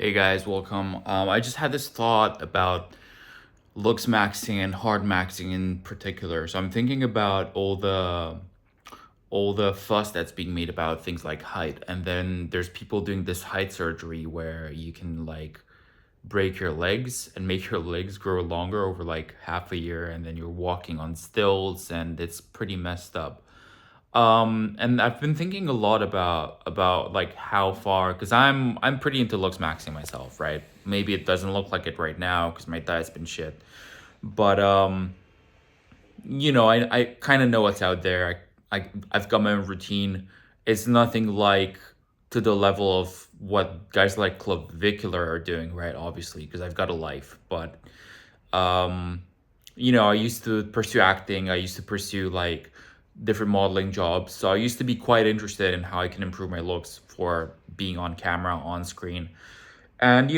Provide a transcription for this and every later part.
Hey guys, welcome. I just had this thought about looks maxing and hard maxing in particular. So I'm thinking about all the fuss that's being made about things like height, and then there's people doing this height surgery where you can like break your legs and make your legs grow longer over like half a year, and then you're walking on stilts, and it's pretty messed up. And I've been thinking a lot about like how far, because I'm pretty into looks maxing myself, right? Maybe it doesn't look like it right now because my diet's been shit, but I kind of know what's out there. I've got my own routine. It's nothing like to the level of what guys like Clavicular are doing, right? Obviously, because I've got a life, but um I used to pursue acting. I used to pursue like different modeling jobs. So I used to be quite interested in how I can improve my looks for being on camera, on screen. And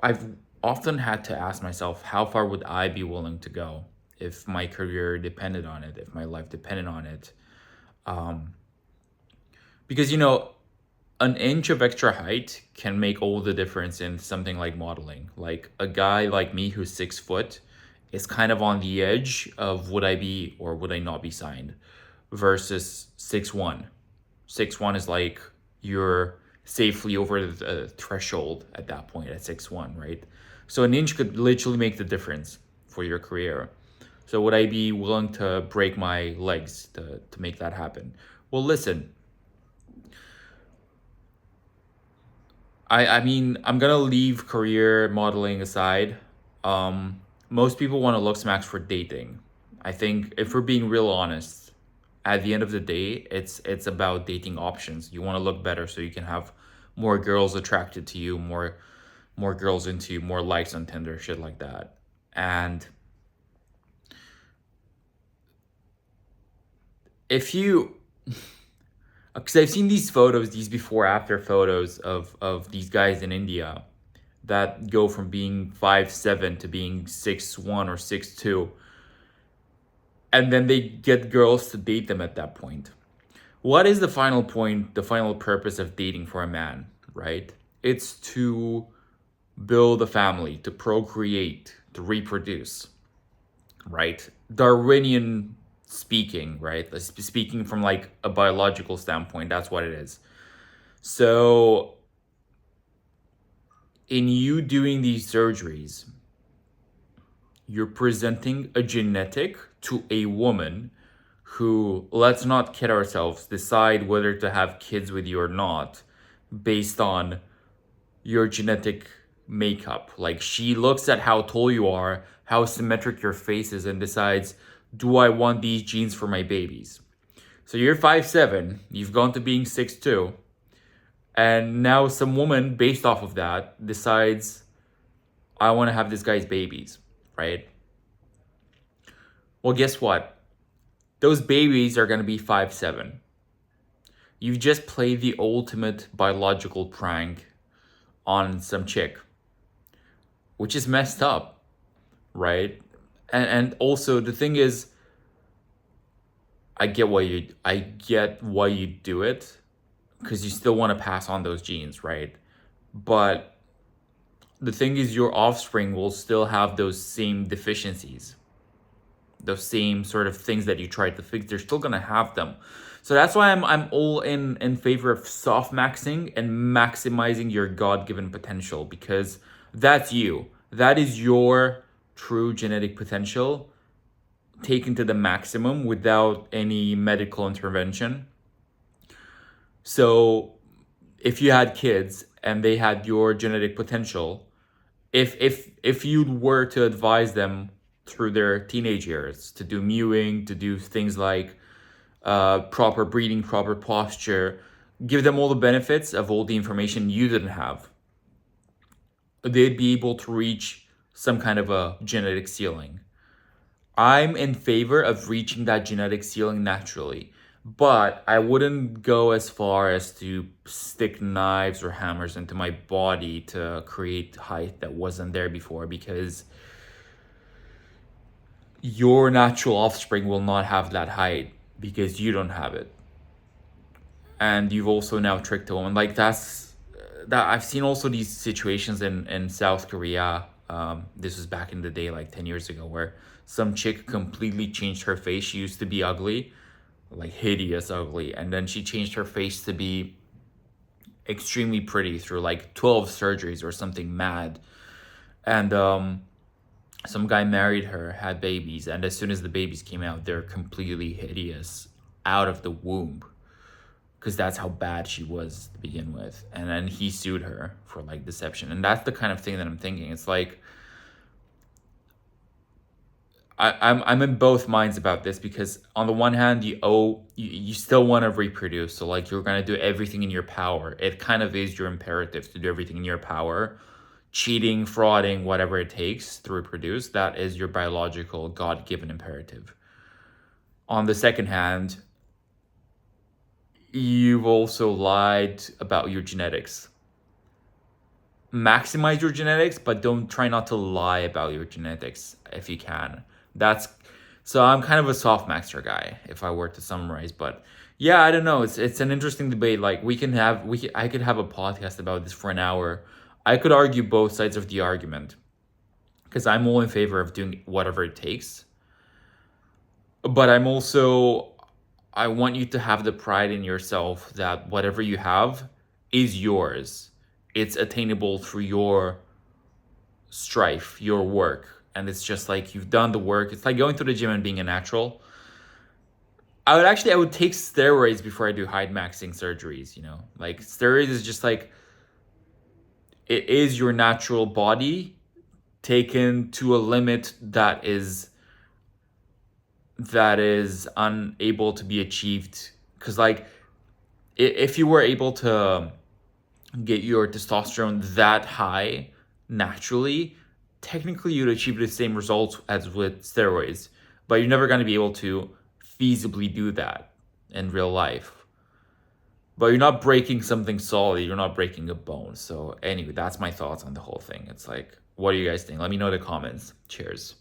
I've often had to ask myself, how far would I be willing to go if my career depended on it, if my life depended on it? Um, because an inch of extra height can make all the difference in something like modeling. Like a guy like me who's 6 foot is kind of on the edge of would I be or would I not be signed versus 6'1". 6'1" is like you're safely over the threshold at that point at 6'1", right? So an inch could literally make the difference for your career. So would I be willing to break my legs to make that happen? Well, listen, I mean, I'm gonna leave career modeling aside. Most people want to look smacks for dating. I think if we're being real honest, at the end of the day, it's about dating options. You want to look better so you can have more girls attracted to you, more girls into you, more likes on Tinder, shit like that. And if you because I've seen these photos, these before after photos of these guys in India that go from being 5'7" to being 6'1" or 6'2", and then they get girls to date them at that point. What is the final point, the final purpose of dating for a man, right? It's to build a family, to procreate, to reproduce, right? Darwinian speaking, right? Speaking from like a biological standpoint, that's what it is. So, in you doing these surgeries, you're presenting a genetic to a woman who, let's not kid ourselves, decide whether to have kids with you or not based on your genetic makeup. Like she looks at how tall you are, how symmetric your face is, and decides, do I want these genes for my babies? So you're 5'7", you've gone to being 6'2", and now some woman based off of that decides, I want to have this guy's babies, right? Well, guess what? Those babies are going to be 5'7". You've just played the ultimate biological prank on some chick, which is messed up, right? And also the thing is, I get why you do it, because you still want to pass on those genes, right? But the thing is, your offspring will still have those same deficiencies, those same sort of things that you tried to fix. They're still gonna have them. So that's why I'm all in favor of soft maxing and maximizing your God-given potential, because that's you. That is your true genetic potential taken to the maximum without any medical intervention. So if you had kids and they had your genetic potential, if you were to advise them through their teenage years to do mewing, to do things like proper breathing, proper posture, give them all the benefits of all the information you didn't have, they'd be able to reach some kind of a genetic ceiling. I'm in favor of reaching that genetic ceiling naturally, but I wouldn't go as far as to stick knives or hammers into my body to create height that wasn't there before, because your natural offspring will not have that height because you don't have it. And you've also now tricked a woman. Like that I've seen also these situations in South Korea. This was back in the day, like 10 years ago, where some chick completely changed her face. She used to be ugly, like hideous ugly, and then she changed her face to be extremely pretty through like 12 surgeries or something mad. And some guy married her, had babies, and as soon as the babies came out, they're completely hideous out of the womb, because that's how bad she was to begin with. And then he sued her for like deception. And that's the kind of thing that I'm thinking. It's like I'm in both minds about this, because on the one hand, you still want to reproduce. So like you're gonna do everything in your power. It kind of is your imperative to do everything in your power. Cheating, frauding, whatever it takes to reproduce, that is your biological God-given imperative. On the second hand, you've also lied about your genetics. Maximize your genetics, but don't try not to lie about your genetics if you can. That's so I'm kind of a soft maxer guy, if I were to summarize. But yeah, I don't know. It's an interesting debate. Like I could have a podcast about this for an hour. I could argue both sides of the argument, because I'm all in favor of doing whatever it takes. But I want you to have the pride in yourself that whatever you have is yours. It's attainable through your strife, your work. And it's just like you've done the work. It's like going to the gym and being a natural. I would take steroids before I do Heightmaxxing surgeries, you know? Like steroids is just like it is your natural body taken to a limit that is unable to be achieved. Because like if you were able to get your testosterone that high naturally, technically you'd achieve the same results as with steroids, but you're never going to be able to feasibly do that in real life. But you're not breaking something solid, you're not breaking a bone. So anyway, that's my thoughts on the whole thing. It's like, what do you guys think? Let me know in the comments. Cheers.